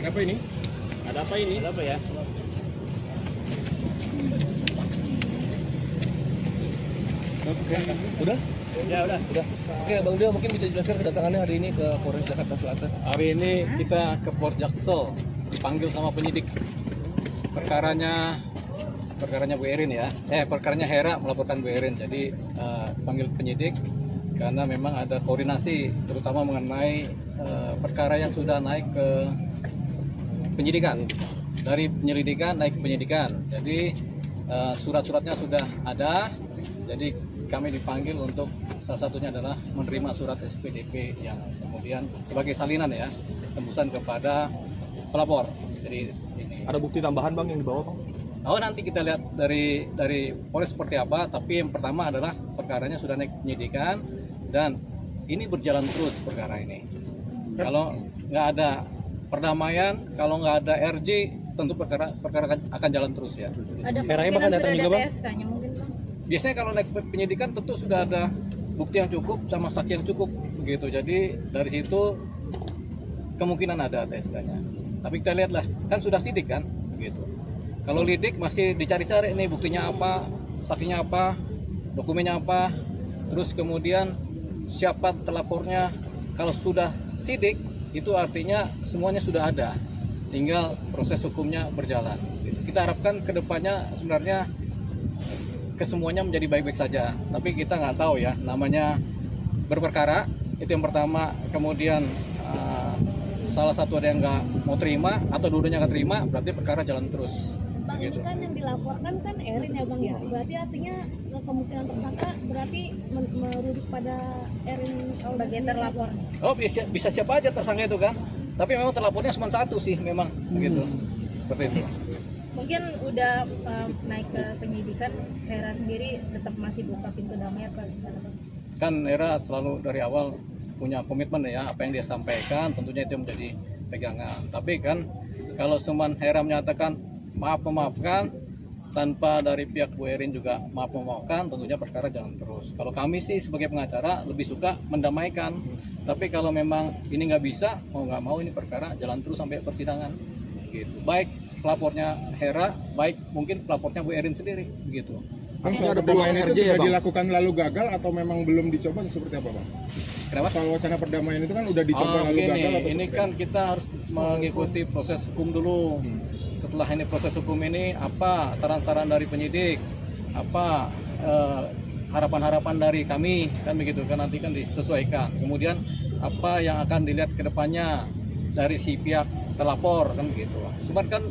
Ada apa ini? Ada apa ini? Ada apa ya? Oke. Udah? Ya udah. Oke, Bang Dio mungkin bisa jelaskan kedatangannya hari ini ke Polres Jakarta Selatan. Hari ini kita ke Polres Jaksel dipanggil sama penyidik. Perkaranya Bu Erin ya. Perkaranya Hera melaporkan Bu Erin. Jadi panggil penyidik karena memang ada koordinasi terutama mengenai perkara yang sudah naik ke penyidikan. Dari penyelidikan naik ke penyidikan. Jadi surat-suratnya sudah ada. Jadi kami dipanggil untuk salah satunya adalah menerima surat SPDP yang kemudian sebagai salinan ya, tembusan kepada pelapor. Jadi ini. Ada bukti tambahan Bang yang dibawa Bang? Oh, nanti kita lihat dari Polres seperti apa, tapi yang pertama adalah perkaranya sudah naik penyidikan dan ini berjalan terus perkara ini. Kalau nggak ada perdamaian, kalau nggak ada RJ, tentu perkara akan jalan terus ya. Ada Heranya bakal datang juga Bang? TSK-nya mungkin Bang? Biasanya kalau naik penyidikan tentu sudah ada bukti yang cukup sama saksi yang cukup begitu. Jadi dari situ kemungkinan ada TSK-nya. Tapi kita lihatlah, kan sudah sidik kan begitu. Kalau lidik masih dicari-cari nih buktinya apa, saksinya apa, dokumennya apa, terus kemudian siapa telapornya. Kalau sudah sidik itu artinya semuanya sudah ada, tinggal proses hukumnya berjalan. Kita harapkan kedepannya sebenarnya kesemuanya menjadi baik-baik saja, tapi kita nggak tahu ya, namanya berperkara itu yang pertama, kemudian salah satu ada yang nggak mau terima atau dua-duanya nggak terima, berarti perkara jalan terus. Bang, Gitu. ini kan yang dilaporkan kan Erin ya Bang ya, berarti artinya kemungkinan tersangka berarti merujuk pada Erin sebagai terlapor. Oh, bisa siapa aja tersangka itu kan, tapi memang terlapornya cuma satu sih memang begitu, seperti itu. Mungkin udah naik ke penyidikan, Hera sendiri tetap masih buka pintu damai apa gimana Bang? Kan Era selalu dari awal punya komitmen ya, apa yang dia sampaikan tentunya itu menjadi pegangan. Tapi kan kalau cuman Hera menyatakan maaf memaafkan tanpa dari pihak Bu Erin juga maaf memaafkan, tentunya perkara jalan terus. Kalau kami sih sebagai pengacara lebih suka mendamaikan, tapi kalau memang ini nggak bisa, mau nggak mau ini perkara jalan terus sampai persidangan gitu. Baik pelapornya Hera, baik mungkin pelapornya Bu Erin sendiri gitu. Bang, Soal soal perdamaian perdamaian itu itu sudah sudah dilakukan lalu gagal atau memang belum dicoba seperti apa Bang? Kenapa? Soal wacana perdamaian itu kan udah dicoba lalu Begini, gagal atau ini seperti kan kita harus mengikuti proses hukum dulu. Setelah ini proses hukum ini, apa saran-saran dari penyidik, apa harapan-harapan dari kami, kan begitu kan, nanti kan disesuaikan. Kemudian apa yang akan dilihat ke depannya dari si pihak terlapor, kan begitu. Cuman kan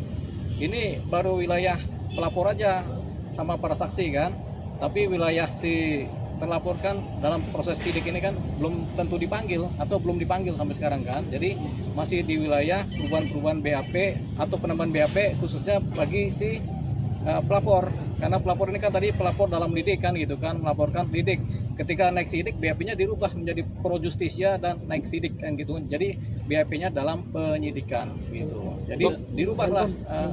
ini baru wilayah pelapor aja sama para saksi kan, tapi wilayah si terlapor kan dalam proses sidik ini kan belum tentu dipanggil atau belum dipanggil sampai sekarang kan. Jadi masih di wilayah perubahan-perubahan BAP atau penambahan BAP khususnya bagi si pelapor. Karena pelapor ini kan tadi pelapor dalam lidik kan gitu kan, melaporkan lidik. Ketika naik sidik BAP-nya dirubah menjadi pro justisia dan naik sidik kan gitu. Jadi BAP-nya dalam penyidikan gitu. Jadi dirubahlah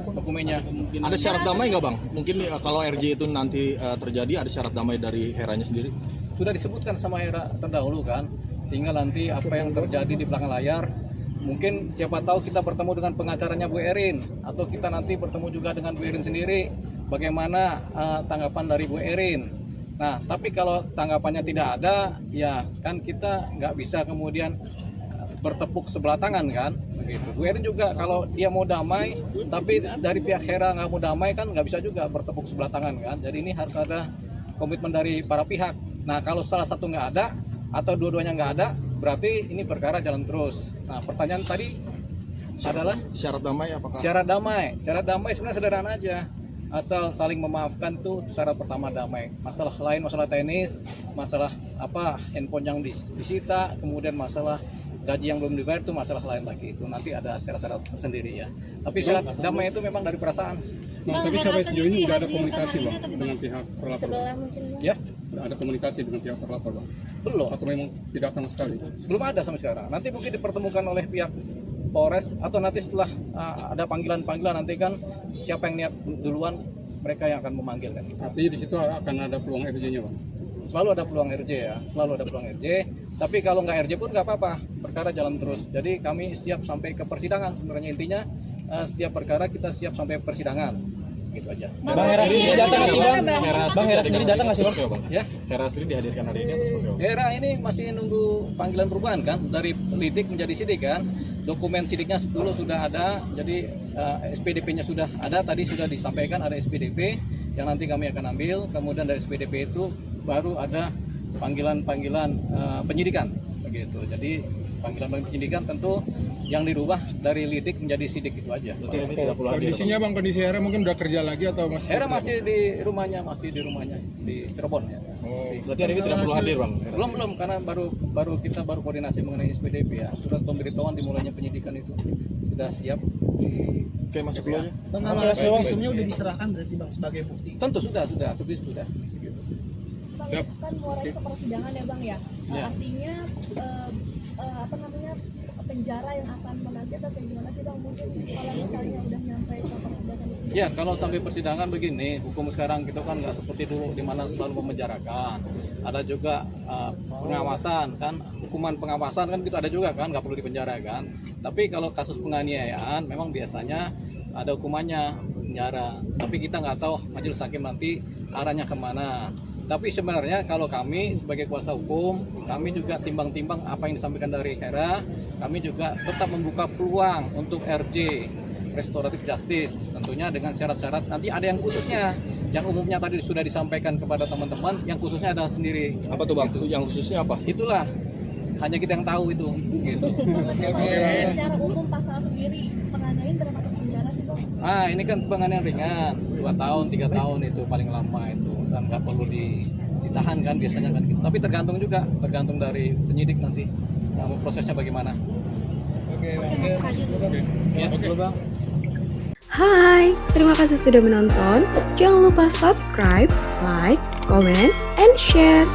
dokumennya. Ada syarat damai nggak Bang? Mungkin kalau RJ itu nanti terjadi ada syarat damai dari Heranya sendiri? Sudah disebutkan sama Hera terdahulu kan, tinggal nanti apa yang terjadi di belakang layar, mungkin siapa tahu kita bertemu dengan pengacaranya Bu Erin, atau kita nanti bertemu juga dengan Bu Erin sendiri, bagaimana tanggapan dari Bu Erin. Nah, tapi kalau tanggapannya tidak ada, ya kan kita nggak bisa kemudian bertepuk sebelah tangan kan, begitu. Bu Erin juga kalau dia mau damai, tapi dari pihak Hera nggak mau damai kan nggak bisa juga bertepuk sebelah tangan kan. Jadi ini harus ada komitmen dari para pihak. Nah, kalau salah satu nggak ada atau dua-duanya nggak ada, berarti ini perkara jalan terus. Nah, pertanyaan tadi adalah Syarat damai apakah? syarat damai. Syarat damai sebenarnya sederhana aja. Asal saling memaafkan tuh syarat pertama damai. Masalah lain, masalah teknis, masalah apa handphone yang disita, kemudian masalah gaji yang belum dibayar itu masalah lain lagi. Itu nanti ada syarat-syarat sendiri ya. Tapi syarat damai itu memang dari perasaan. Bang, tapi sampai sejauh ini tidak ada komunikasi Bang dengan pihak terlapor. Sebelah mungkin Bang. Ya, Ada komunikasi dengan pihak terlapor Bang? belum. Atau memang tidak sama sekali? Belum ada sampai sekarang. Nanti mungkin dipertemukan oleh pihak Polres atau nanti setelah ada panggilan-panggilan nanti kan siapa yang niat duluan mereka yang akan memanggil kan. Artinya di situ akan ada peluang RJ-nya Bang? Selalu ada peluang RJ ya, selalu ada peluang RJ. Tapi kalau nggak RJ pun nggak apa-apa, perkara jalan terus. Jadi kami siap sampai ke persidangan. Sebenarnya intinya setiap perkara kita siap sampai persidangan, gitu aja. Bang Hera sendiri datang nggak sih bang? Bang Hera sendiri datang nggak sih bang? Ya, Hera sendiri dihadirkan hari ini atau seperti apa? Hera ini masih nunggu panggilan perubahan kan, dari lidik menjadi sidik kan. Dokumen sidiknya dulu sudah ada, jadi SPDP-nya sudah ada, tadi sudah disampaikan ada SPDP yang nanti kami akan ambil, kemudian dari SPDP itu baru ada panggilan-panggilan penyidikan begitu. Jadi panggilan penyidikan tentu yang dirubah dari lidik menjadi sidik itu aja. Kondisinya Bang, kondisi Hera mungkin udah kerja lagi atau masih? Hera masih di rumahnya di Cirebon ya. Berarti hari ini tidak perlu hadir bang? Belum karena kita baru koordinasi mengenai SPDP ya. Surat pemberitahuan dimulainya penyidikan itu sudah siap. Oke, masuk dulu aja. Bang, kalau visumnya udah diserahkan berarti bang sebagai bukti. Tentu sudah sudah. Bang, Siap. kan mulai ke persidangan ya bang ya. Ya. Artinya apa namanya penjara yang akan menanti atau kayak gimana sih bang? Mungkin kalau misalnya udah nyampe ke persidangan itu. Ya, kalau sampai persidangan begini, hukum sekarang kita kan nggak seperti dulu di mana selalu memenjarakan. Ada juga pengawasan kan, hukuman pengawasan kan gitu ada juga kan, nggak perlu dipenjara kan. Tapi kalau kasus penganiayaan memang biasanya ada hukumannya penjara. Tapi kita nggak tahu majelis hakim nanti arahnya kemana. Tapi sebenarnya kalau kami sebagai kuasa hukum, kami juga timbang-timbang apa yang disampaikan dari Hera, kami juga tetap membuka peluang untuk RJ, restoratif justice, tentunya dengan syarat-syarat. Nanti ada yang khususnya, yang umumnya tadi sudah disampaikan kepada teman-teman, yang khususnya ada sendiri. Apa tuh bang? Yang khususnya apa? Itulah, hanya kita yang tahu itu. Gitu. Secara umum pasal sendiri penganiayaan berapa tahun penjara sih bang? Ini kan penganiayaan ringan, 2 tahun, 3 tahun itu paling lama itu, dan nggak perlu ditahan kan biasanya kan. Tapi tergantung dari penyidik nanti prosesnya bagaimana. Hai, terima kasih sudah menonton. Jangan lupa subscribe, like, comment, and share.